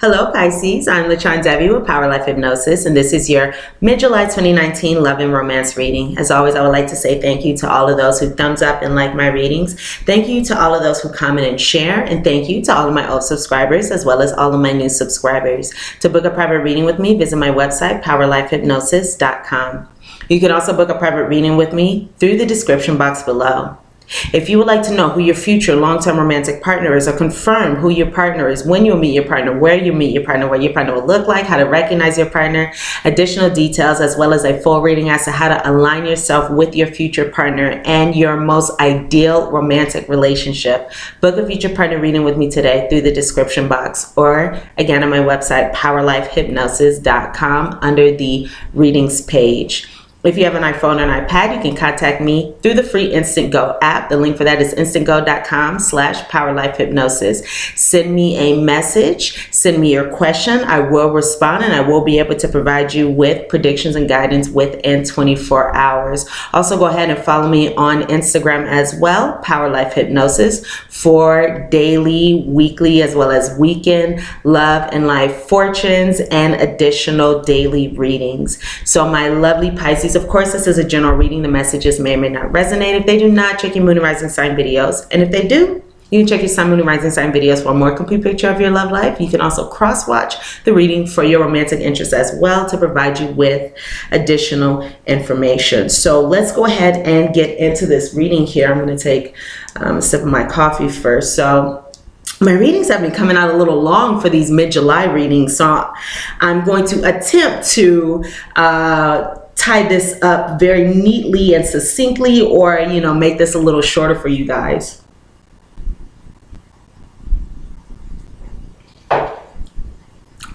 Hello Pisces, I'm lachondevi with Power Life Hypnosis, and this is your mid-July 2019 Love and Romance reading. As always, I would like to say thank you to all of those who thumbs up and like my readings. Thank you to all of those who comment and share, and thank you to all of my old subscribers as well as all of my new subscribers. To book a private reading with me, visit my website, powerlifehypnosis.com. You can also book a private reading with me through the description box below. If you would like to know who your future long-term romantic partner is, or confirm who your partner is, when you'll meet your partner, where you meet your partner, what your partner will look like, how to recognize your partner, additional details, as well as a full reading as to how to align yourself with your future partner and your most ideal romantic relationship, book a future partner reading with me today through the description box, or again on my website, powerlifehypnosis.com, under the readings page. If you have an iPhone or an iPad, you can contact me through the free Instant Go app. The link for that is instantgo.com/powerlifehypnosis. Send me a message, send me your question. I will respond, and I will be able to provide you with predictions and guidance within 24 hours. Also, go ahead and follow me on Instagram as well, Power Life Hypnosis, for daily, weekly, as well as weekend love and life fortunes and additional daily readings. So my lovely Pisces, of course, this is a general reading. The messages may or may not resonate. If they do not, check your moon and rising sign videos. And if they do, you can check your sun, moon, and rising sign videos for a more complete picture of your love life. You can also cross-watch the reading for your romantic interests as well to provide you with additional information. So let's go ahead and get into this reading here. I'm going to take a sip of my coffee first. So my readings have been coming out a little long for these mid-July readings, so I'm going to attempt to tie this up very neatly and succinctly, or make this a little shorter for you guys.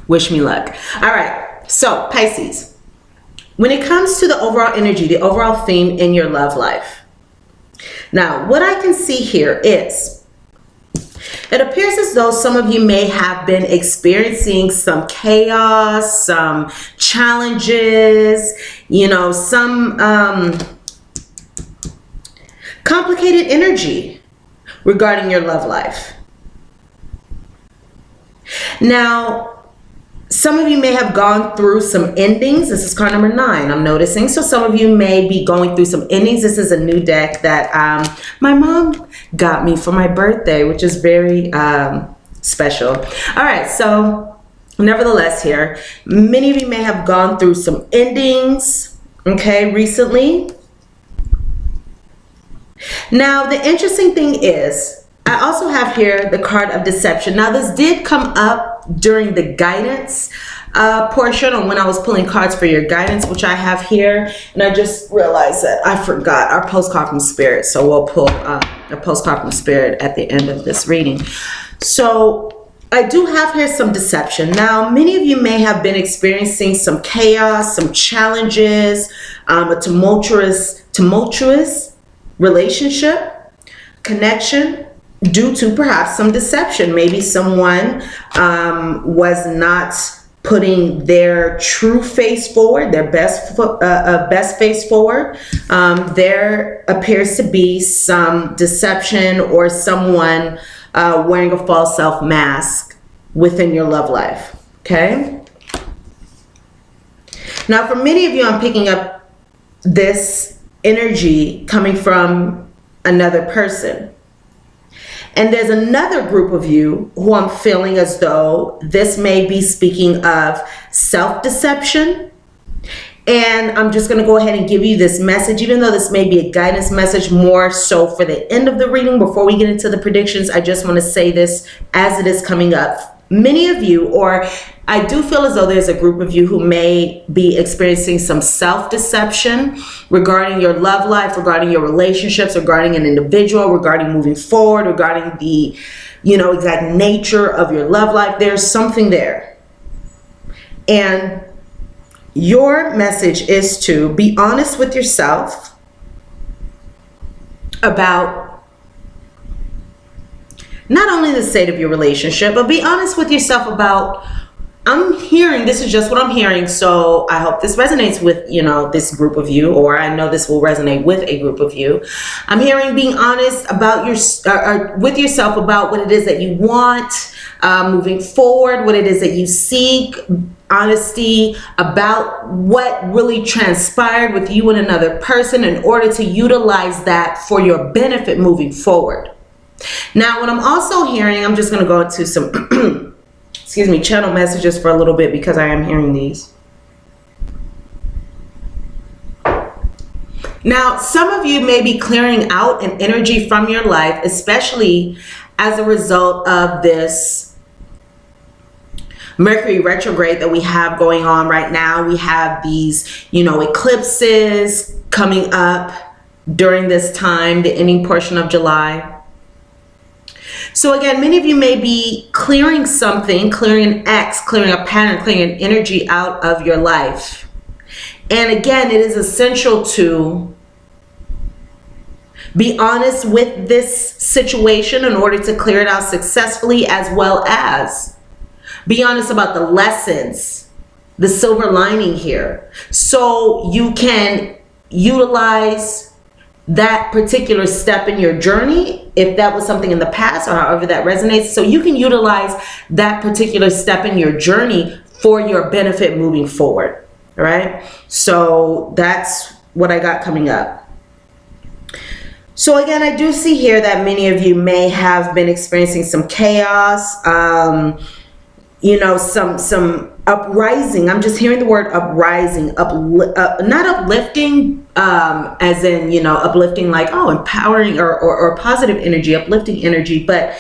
Wish me luck. All right, so Pisces, when it comes to the overall energy, the overall theme in your love life, now what I can see here is it appears as though some of you may have been experiencing some chaos, some challenges, some complicated energy regarding your love life. Now, some of you may have gone through some endings. This is card number 9, I'm noticing. So some of you may be going through some endings. This is a new deck that my mom got me for my birthday, which is very special. All right, so nevertheless here, many of you may have gone through some endings, okay, recently. Now, the interesting thing is, I also have here the card of deception. Now, this did come up during the guidance portion, or when I was pulling cards for your guidance, which I have here, and I just realized that I forgot our postcard from Spirit, so we'll pull a postcard from Spirit at the end of this reading. So I do have here some deception. Now, many of you may have been experiencing some chaos, some challenges, a tumultuous relationship, connection, due to perhaps some deception. Maybe someone was not putting their true face forward, their best face forward. There appears to be some deception, or someone wearing a false self mask within your love life, okay? Now, for many of you, I'm picking up this energy coming from another person. And there's another group of you who I'm feeling as though this may be speaking of self-deception. And I'm just going to go ahead and give you this message, even though this may be a guidance message more so for the end of the reading. Before we get into the predictions, I just want to say this as it is coming up. Many of you, or I do feel as though there's a group of you who may be experiencing some self-deception regarding your love life, regarding your relationships, regarding an individual, regarding moving forward, regarding the, exact nature of your love life. There's something there. And your message is to be honest with yourself about not only the state of your relationship, but be honest with yourself about I'm hearing, this is just what I'm hearing, so I hope this resonates with, you know, this group of you, or I know this will resonate with a group of you. I'm hearing being honest about with yourself about what it is that you want moving forward, what it is that you seek, honesty about what really transpired with you and another person in order to utilize that for your benefit moving forward. Now, what I'm also hearing, I'm just going to go into some excuse me, channel messages for a little bit because I am hearing these. Now, some of you may be clearing out an energy from your life, especially as a result of this Mercury retrograde that we have going on right now. We have these, you know, eclipses coming up during this time, the ending portion of July. So again, many of you may be clearing something, clearing an X, clearing a pattern, clearing an energy out of your life. And again, it is essential to be honest with this situation in order to clear it out successfully, as well as be honest about the lessons, the silver lining here, so you can utilize that particular step in your journey, if that was something in the past or however that resonates, so you can utilize that particular step in your journey for your benefit moving forward. All right, so that's what I got coming up. So again, I do see here that many of you may have been experiencing some chaos, you know, some uprising. I'm just hearing the word uprising, not uplifting, as in, you know, uplifting like, oh, empowering or positive energy, uplifting energy, but,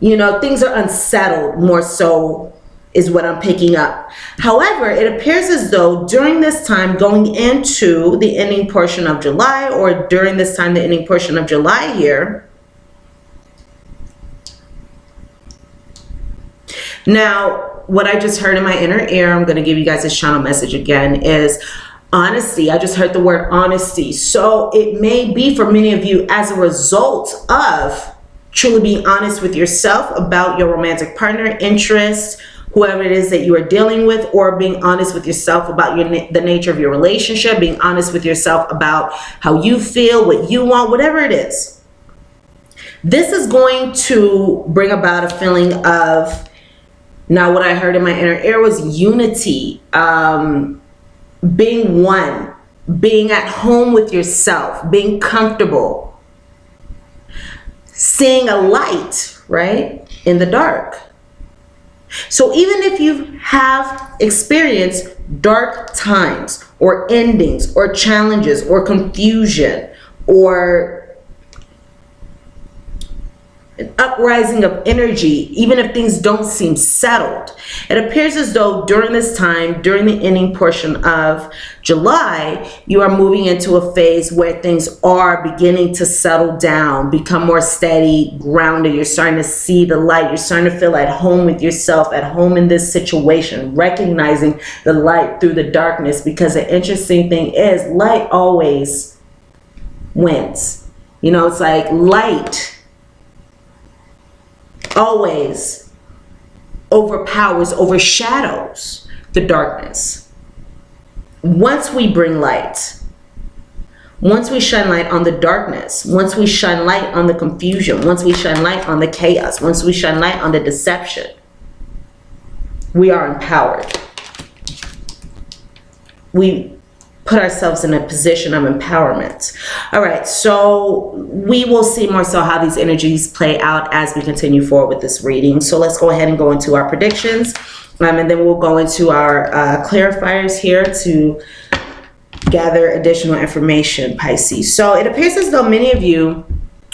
you know, things are unsettled more so is what I'm picking up. However, it appears as though during this time going into the ending portion of July, or during this time, the ending portion of July here, now, what I just heard in my inner ear, I'm going to give you guys this channel message again, is honesty. I just heard the word honesty. So it may be for many of you as a result of truly being honest with yourself about your romantic partner, interest, whoever it is that you are dealing with, or being honest with yourself about the nature of your relationship, being honest with yourself about how you feel, what you want, whatever it is. This is going to bring about a feeling of, now what I heard in my inner ear was unity, being one, being at home with yourself, being comfortable, seeing a light, right, in the dark. So even if you have experienced dark times or endings or challenges or confusion or an uprising of energy, even if things don't seem settled, it appears as though during this time, during the ending portion of July, you are moving into a phase where things are beginning to settle down, become more steady, grounded. You're starting to see the light. You're starting to feel at home with yourself, at home in this situation, recognizing the light through the darkness, because the interesting thing is light always wins. You know, it's like light always overshadows the darkness. Once we bring light, once we shine light on the darkness, once we shine light on the confusion, once we shine light on the chaos, once we shine light on the deception, we are empowered. We put ourselves in a position of empowerment. All right, so we will see more so how these energies play out as we continue forward with this reading. So let's go ahead and go into our predictions, and then we'll go into our clarifiers here to gather additional information, Pisces. So it appears as though many of you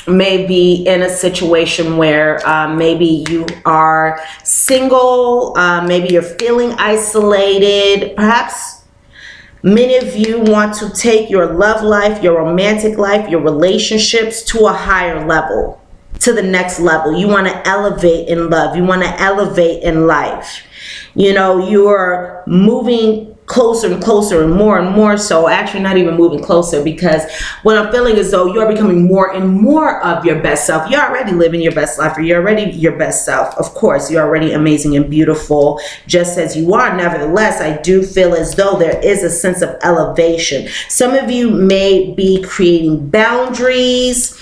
may be in a situation where maybe you are single, maybe you're feeling isolated, perhaps many of you want to take your love life, your romantic life, your relationships to a higher level, to the next level. You want to elevate in love. You want to elevate in life. You know, you're moving closer and closer and more so, actually not even moving closer, because what I'm feeling is though you're becoming more and more of your best self. You're already living your best life, or you're already your best self. Of course, you're already amazing and beautiful just as you are. Nevertheless, I do feel as though there is a sense of elevation. Some of you may be creating boundaries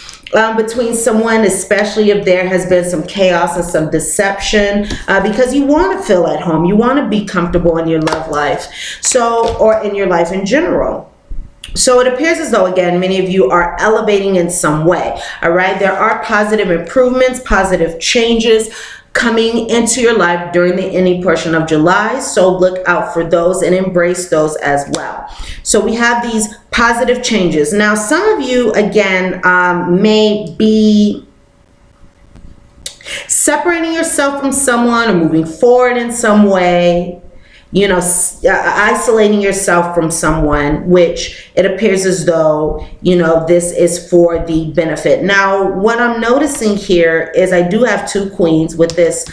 between someone, especially if there has been some chaos and some deception, because you want to feel at home. You want to be comfortable in your love life, or in your life in general. So it appears as though, again, many of you are elevating in some way. All right, there are positive improvements, positive changes coming into your life during the ending portion of July. So look out for those and embrace those as well. So we have these positive changes. Now, some of you, again, may be separating yourself from someone or moving forward in some way, you know, isolating yourself from someone, which it appears as though, you know, this is for the benefit. Now, what I'm noticing here is I do have two queens with this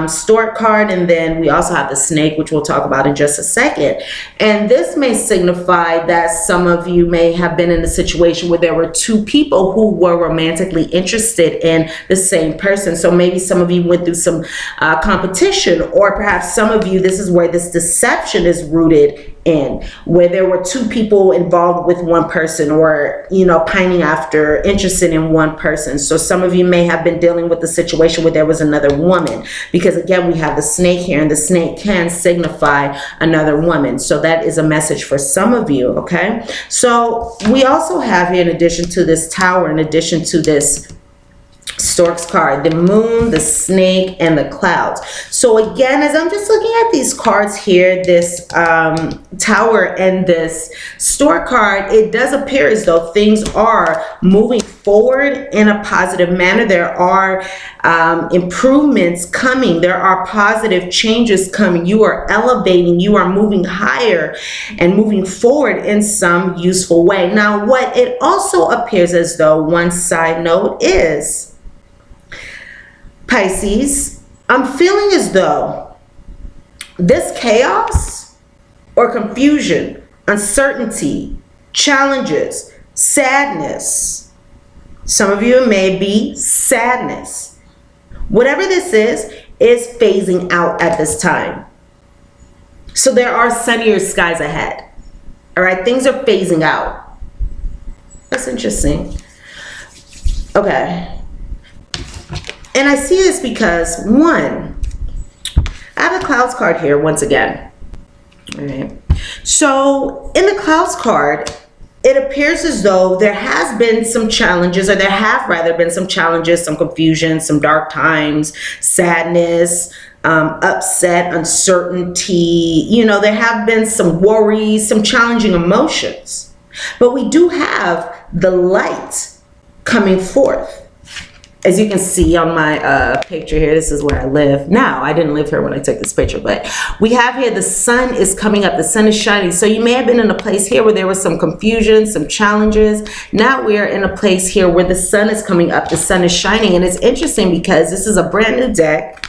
stork card, and then we also have the snake, which we'll talk about in just a second. And this may signify that some of you may have been in a situation where there were two people who were romantically interested in the same person. So maybe some of you went through some competition, or perhaps some of you, this is where this deception is rooted in, where there were two people involved with one person, or, you know, pining after, interested in one person. So some of you may have been dealing with the situation where there was another woman, because again, we have the snake here, and the snake can signify another woman. So that is a message for some of you, okay? So we also have here, in addition to this tower, in addition to this stork's card, the moon, the snake, and the clouds. So again, as I'm just looking at these cards here, this tower and this stork card, it does appear as though things are moving forward in a positive manner. There are improvements coming. There are positive changes coming. You are elevating. You are moving higher and moving forward in some useful way. Now, what it also appears as though, one side note is, Pisces, I'm feeling as though this chaos or confusion, uncertainty, challenges, sadness, some of you may be sadness. Whatever this is phasing out at this time. So there are sunnier skies ahead. All right, things are phasing out. That's interesting. Okay. And I see this because, one, I have a clouds card here once again. All right. So in the clouds card, it appears as though there has been some challenges, or there have rather been some challenges, some confusion, some dark times, sadness, upset, uncertainty. You know, there have been some worries, some challenging emotions. But we do have the light coming forth. As you can see on my picture here, this is where I live now. I didn't live here when I took this picture, but we have here the sun is coming up. The sun is shining. So you may have been in a place here where there was some confusion, some challenges. Now we are in a place here where the sun is coming up. The sun is shining. And it's interesting because this is a brand new deck.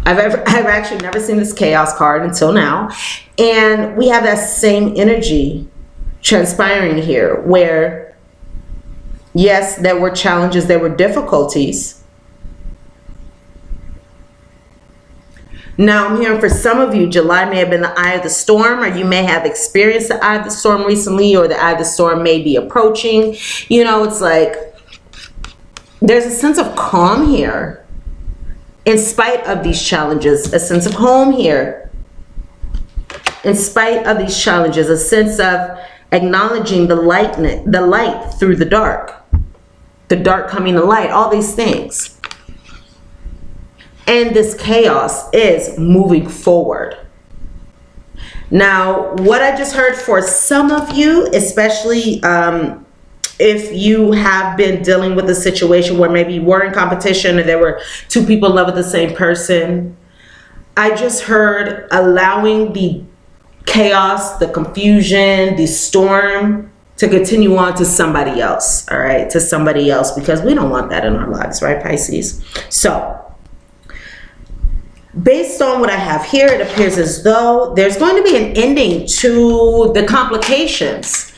I've actually never seen this chaos card until now. And we have that same energy transpiring here, where yes, there were challenges, there were difficulties. Now I'm hearing for some of you, July may have been the eye of the storm, or you may have experienced the eye of the storm recently, or the eye of the storm may be approaching. You know, it's like there's a sense of calm here in spite of these challenges, a sense of home here in spite of these challenges, a sense of acknowledging the light through the dark coming to light, all these things. And this chaos is moving forward. Now, what I just heard for some of you, especially if you have been dealing with a situation where maybe you were in competition or there were two people in love with the same person, I just heard allowing the chaos, the confusion, the storm to continue on to somebody else, all right, to somebody else, because we don't want that in our lives, right, Pisces? So based on what I have here, it appears as though there's going to be an ending to the complications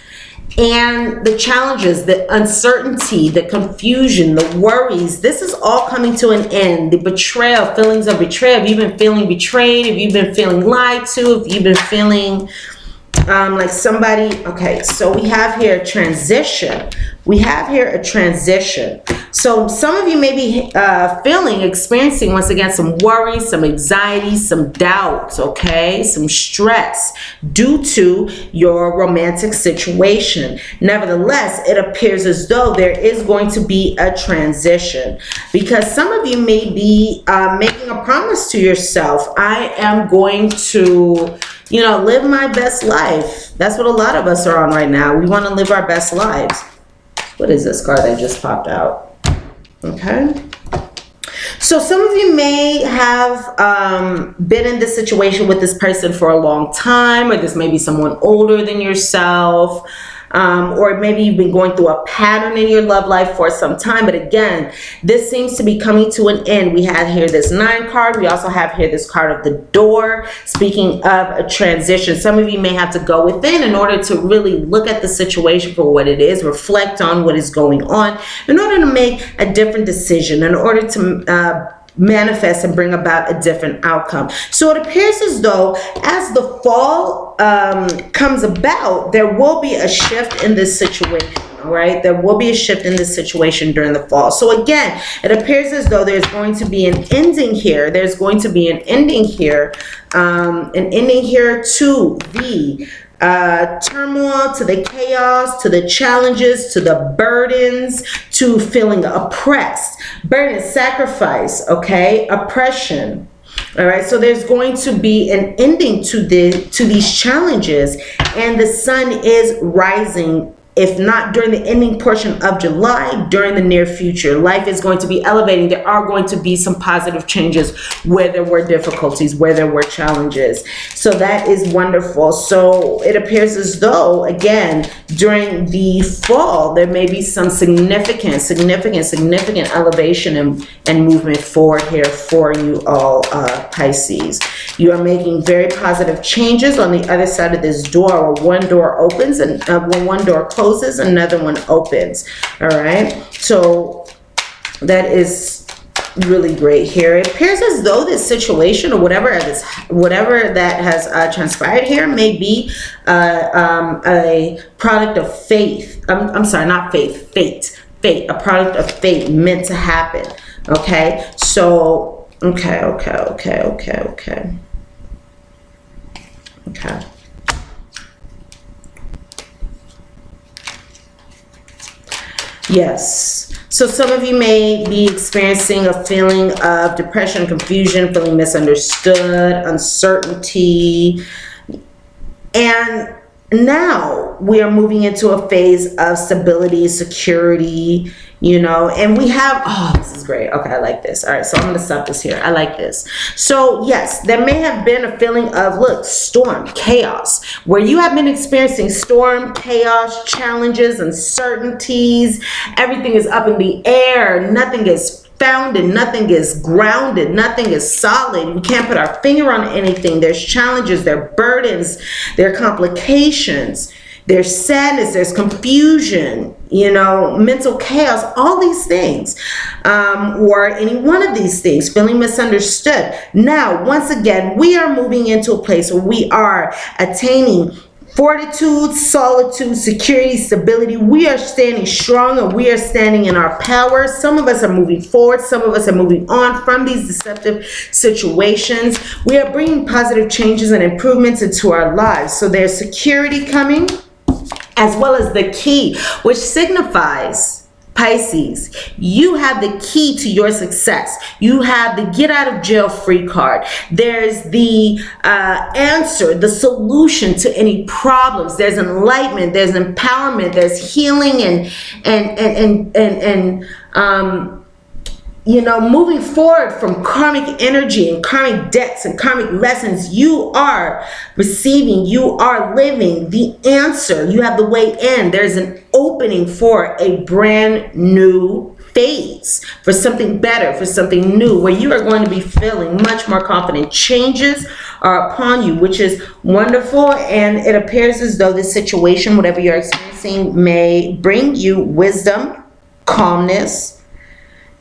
and the challenges, the uncertainty, the confusion, the worries. This is all coming to an end. The betrayal, feelings of betrayal. If you've been feeling betrayed, if you've been feeling lied to, if you've been feeling like somebody, okay, so we have here a transition. We have here a transition. So some of you may be experiencing, once again, some worries, some anxiety, some doubts, okay, some stress due to your romantic situation. Nevertheless, it appears as though there is going to be a transition, because some of you may be making a promise to yourself. I am going to, you know, live my best life. That's what a lot of us are on right now. We want to live our best lives. What is this card that just popped out? Okay. So some of you may have been in this situation with this person for a long time, or this may be someone older than yourself. Or maybe you've been going through a pattern in your love life for some time. But again, this seems to be coming to an end. We have here this 9 card. We also have here this card of the door. Speaking of a transition, some of you may have to go within in order to really look at the situation for what it is, reflect on what is going on, in order to make a different decision, in order to manifest and bring about a different outcome. So it appears as though as the fall comes about, there will be a shift in this situation. All right, there will be a shift in this situation during the fall. So again, it appears as though there's going to be an ending here. There's going to be an ending here, to the turmoil, to the chaos, to the challenges, to the burdens, to feeling oppressed, burden, sacrifice, okay, oppression. All right, so there's going to be an ending to these challenges, and the sun is rising. If not during the ending portion of July, during the near future. Life is going to be elevating. There are going to be some positive changes where there were difficulties, where there were challenges. So that is wonderful. So it appears as though, again, during the fall, there may be some significant elevation and movement forward here for you all, Pisces. You are making very positive changes on the other side of this door, or one door opens and one door closes, another one opens. All right, so that is really great here. It appears as though this situation, or whatever that has transpired here, may be a product of faith. I'm sorry, not faith, fate. A product of fate meant to happen. Okay, so okay. Yes. So some of you may be experiencing a feeling of depression, confusion, feeling misunderstood, uncertainty. And now we are moving into a phase of stability, security, you know, and we have, oh, this is great. Okay, I like this. All right, so I'm going to stop this here. I like this. So yes, there may have been a feeling of, look, storm, chaos, where you have been experiencing storm, chaos, challenges, uncertainties. Everything is up in the air. Nothing is founded, nothing is grounded, nothing is solid. We can't put our finger on anything. There's challenges, there are burdens, there are complications, there's sadness, there's confusion, you know, mental chaos, all these things, or any one of these things, feeling misunderstood. Now, once again, we are moving into a place where we are attaining fortitude, solitude, security, stability. We are standing strong and we are standing in our power. Some of us are moving forward. Some of us are moving on from these deceptive situations. We are bringing positive changes and improvements into our lives. So there's security coming, as well as the key, which signifies, Pisces, you have the key to your success. You have the get out of jail free card. There's the answer, the solution to any problems. There's enlightenment, there's empowerment, there's healing and you know, moving forward from karmic energy and karmic debts and karmic lessons. You are receiving, you are living the answer. You have the way in. There's an opening for a brand new phase, for something better, for something new, where you are going to be feeling much more confident. Changes are upon you, which is wonderful. And it appears as though this situation, whatever you're experiencing, may bring you wisdom, calmness,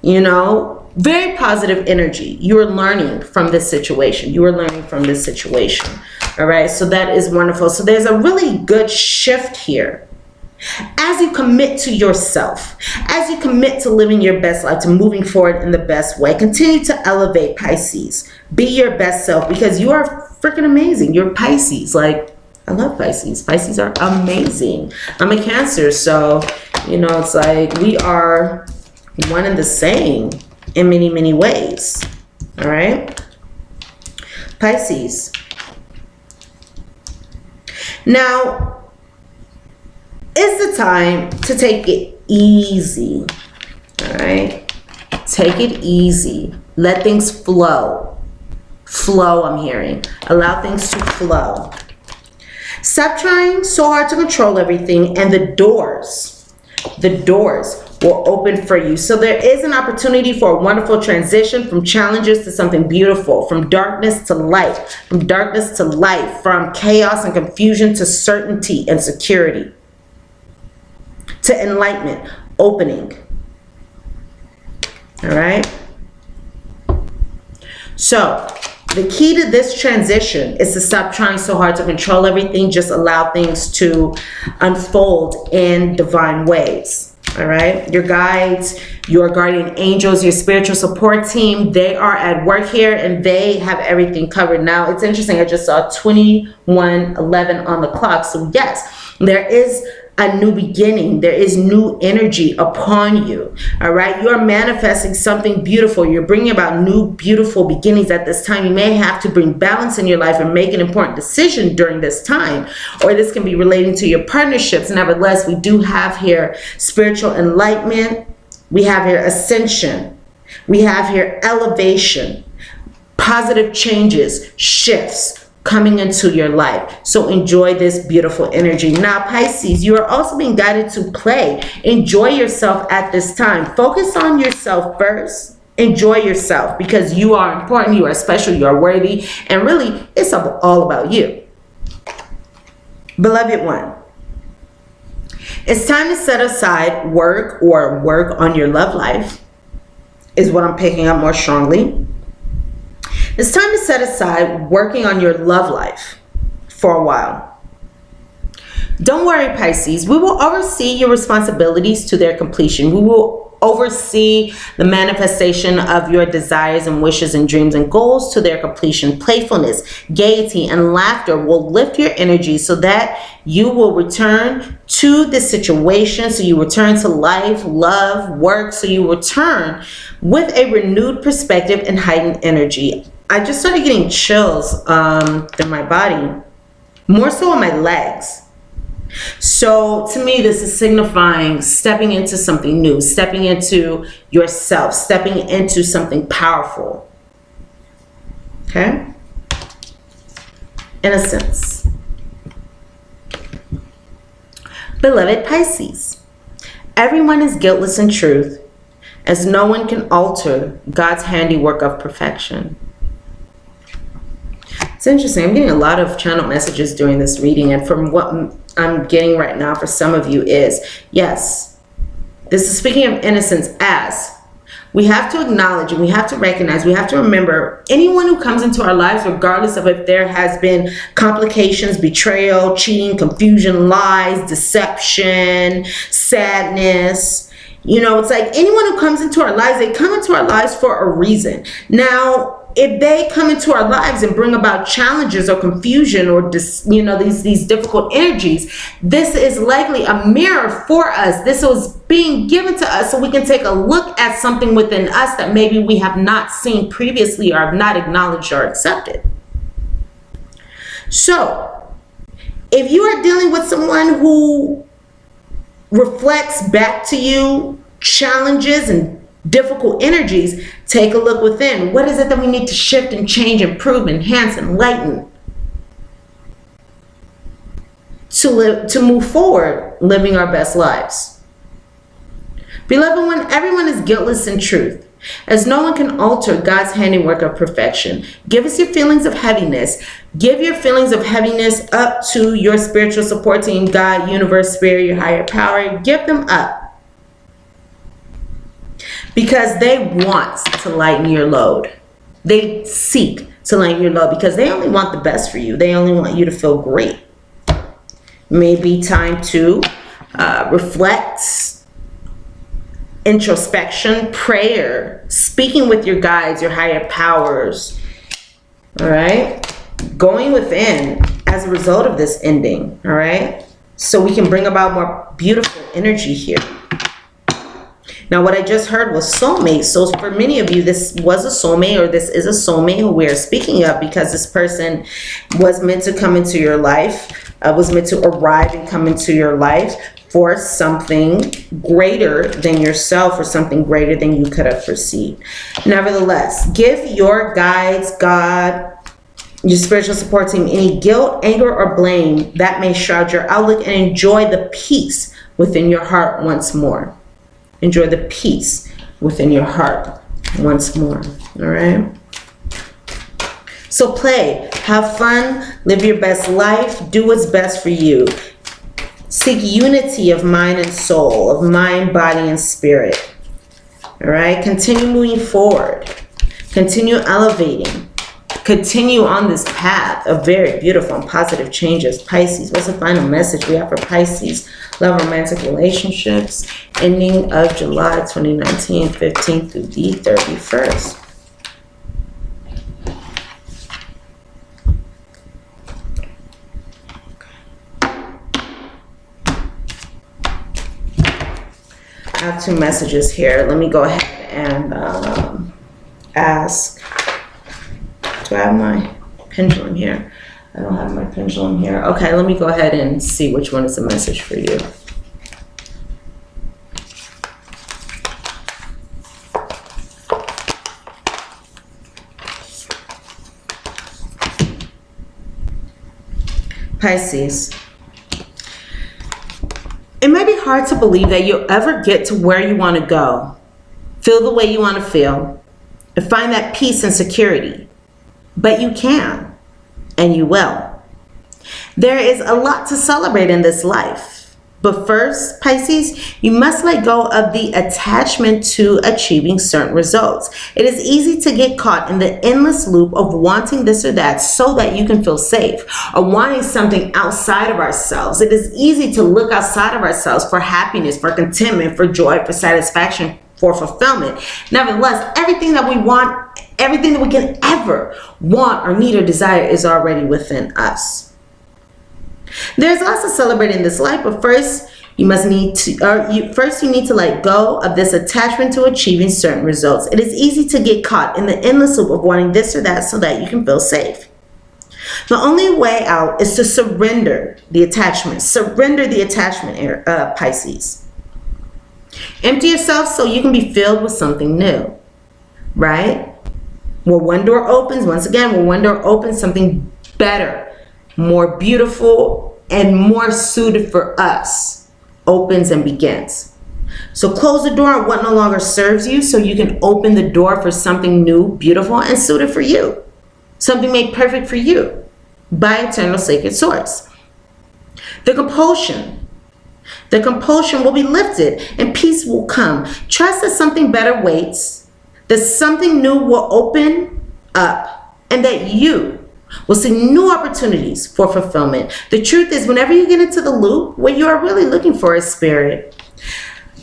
you know, very positive energy. You are learning from this situation. You are learning from this situation. All right. So that is wonderful. So there's a really good shift here. As you commit to yourself, as you commit to living your best life, to moving forward in the best way, continue to elevate, Pisces. Be your best self, because you are freaking amazing. You're Pisces. Like, I love Pisces. Pisces are amazing. I'm a Cancer, so, you know, it's like we are one and the same in many, many ways. All right? Pisces. Now, it's the time to take it easy. All right? Take it easy. Let things flow. Flow, I'm hearing. Allow things to flow. Stop trying so hard to control everything, and the doors will open for you. So there is an opportunity for a wonderful transition from challenges to something beautiful, from darkness to light, from darkness to light, from chaos and confusion to certainty and security, to enlightenment, opening. All right? So the key to this transition is to stop trying so hard to control everything. Just allow things to unfold in divine ways. All right? Your guides, your guardian angels, your spiritual support team, they are at work here and they have everything covered. Now, it's interesting. I just saw 21:11 on the clock. So yes, there is a new beginning. There is new energy upon you. All right. You are manifesting something beautiful. You're bringing about new, beautiful beginnings at this time. You may have to bring balance in your life and make an important decision during this time, or this can be relating to your partnerships. Nevertheless, we do have here spiritual enlightenment. We have here ascension. We have here elevation, positive changes, shifts coming into your life. So enjoy this beautiful energy. Now, Pisces, you are also being guided to play. Enjoy yourself at this time. Focus on yourself first. Enjoy yourself, because you are important, you are special, you are worthy, and really, it's all about you. Beloved one, it's time to set aside work or work on your love life, is what I'm picking up more strongly. It's time to set aside working on your love life for a while. Don't worry, Pisces. We will oversee your responsibilities to their completion. We will oversee the manifestation of your desires and wishes and dreams and goals to their completion. Playfulness, gaiety, and laughter will lift your energy so that you will return to this situation. So you return to life, love, work. So you return with a renewed perspective and heightened energy. I just started getting chills through my body, more so on my legs. So to me, this is signifying stepping into something new, stepping into yourself, stepping into something powerful. Okay? In a sense. Beloved Pisces, everyone is guiltless in truth, as no one can alter God's handiwork of perfection. It's interesting. I'm getting a lot of channel messages during this reading, and from what I'm getting right now for some of you is, yes, this is speaking of innocence, as we have to acknowledge and we have to recognize, we have to remember, anyone who comes into our lives, regardless of if there has been complications, betrayal, cheating, confusion, lies, deception, sadness, you know, it's like anyone who comes into our lives, they come into our lives for a reason. Now, if they come into our lives and bring about challenges or confusion or these difficult energies, this is likely a mirror for us. This was being given to us so we can take a look at something within us that maybe we have not seen previously or have not acknowledged or accepted. So, if you are dealing with someone who reflects back to you challenges and difficult energies, take a look within. What is it that we need to shift and change, improve, enhance, enlighten to move forward, living our best lives? Beloved one, everyone is guiltless in truth, as no one can alter God's handiwork of perfection. Give us your feelings of heaviness. Give your feelings of heaviness up to your spiritual support team, God, universe, spirit, your higher power. Give them up. Because they want to lighten your load. They seek to lighten your load because they only want the best for you. They only want you to feel great. Maybe time to reflect, introspection, prayer, speaking with your guides, your higher powers. All right? Going within as a result of this ending. All right? So we can bring about more beautiful energy here. Now, what I just heard was soulmate. So for many of you, this was a soulmate, or this is a soulmate who we are speaking of, because this person was meant to come into your life, was meant to arrive and come into your life for something greater than yourself, or something greater than you could have foreseen. Nevertheless, give your guides, God, your spiritual support team, any guilt, anger, or blame that may shroud your outlook, and enjoy the peace within your heart once more. Enjoy the peace within your heart once more. All right? So play, have fun, live your best life, do what's best for you. Seek unity of mind and soul, of mind, body, and spirit. All right? Continue moving forward. Continue elevating. Continue on this path of very beautiful and positive changes. Pisces, what's the final message we have for Pisces? Love, romantic relationships, ending of July 2019, 15th through the 31st. I have two messages here. Let me go ahead and ask. Do I have my pendulum here? I don't have my pendulum here. Okay, let me go ahead and see which one is the message for you. Pisces. It may be hard to believe that you'll ever get to where you want to go, feel the way you want to feel, and find that peace and security. But you can, and you will. There is a lot to celebrate in this life. But first, Pisces, you must let go of the attachment to achieving certain results. It is easy to get caught in the endless loop of wanting this or that so that you can feel safe, or wanting something outside of ourselves. It is easy to look outside of ourselves for happiness, for contentment, for joy, for satisfaction, for fulfillment. Nevertheless, everything that we want, everything that we can ever want or need or desire is already within us. There's lots to celebrate in this life, but first you need to let go of this attachment to achieving certain results. It is easy to get caught in the endless loop of wanting this or that so that you can feel safe. The only way out is to surrender the attachment. Surrender the attachment, Pisces. Empty yourself so you can be filled with something new, right? Where one door opens, once again, where one door opens, something better, more beautiful, and more suited for us opens and begins. So close the door on what no longer serves you so you can open the door for something new, beautiful, and suited for you. Something made perfect for you by eternal sacred source. The compulsion will be lifted and peace will come. Trust that something better waits, that something new will open up, and that you will see new opportunities for fulfillment. The truth is, whenever you get into the loop, what you are really looking for is spirit.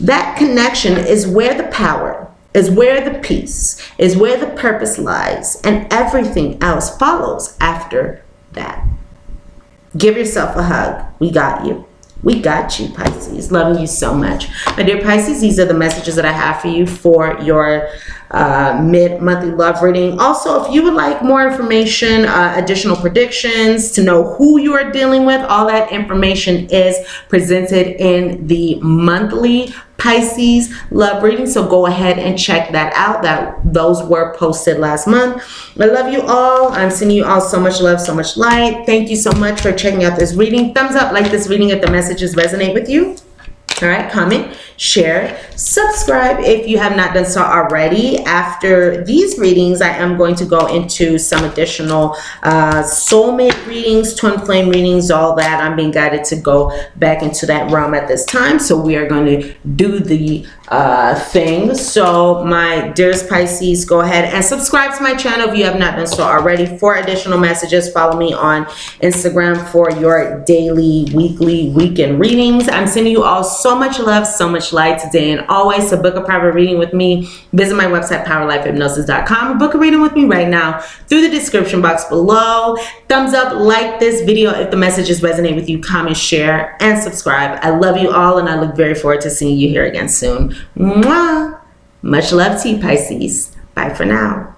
That connection is where the power, is where the peace, is where the purpose lies, and everything else follows after that. Give yourself a hug. We got you. We got you, Pisces. Loving you so much. My dear Pisces, these are the messages that I have for you for your mid-monthly love reading. Also, if you would like more information, additional predictions, to know who you are dealing with, all that information is presented in the monthly Pisces love reading. So go ahead and check that out. Those were posted last month. I love you all. I'm sending you all so much love, so much light. Thank you so much for checking out this reading. Thumbs up, like this reading if the messages resonate with you. All right, comment, share, subscribe if you have not done so already. After these readings, I am going to go into some additional soulmate readings, twin flame readings, all that. I'm being guided to go back into that realm at this time. So we are going to do the thing. So my dearest Pisces, go ahead and subscribe to my channel if you have not done so already. For additional messages, follow me on Instagram for your daily, weekly, weekend readings. I'm sending you all so much love, so much light today and always. To book a private reading with me, visit my website, powerlifehypnosis.com, or book a reading with me right now through the description box below. Thumbs up, like this video if the messages resonate with you, comment, share, and subscribe. I love you all, and I look very forward to seeing you here again soon. Mwah! Much love to you, Pisces. Bye for now.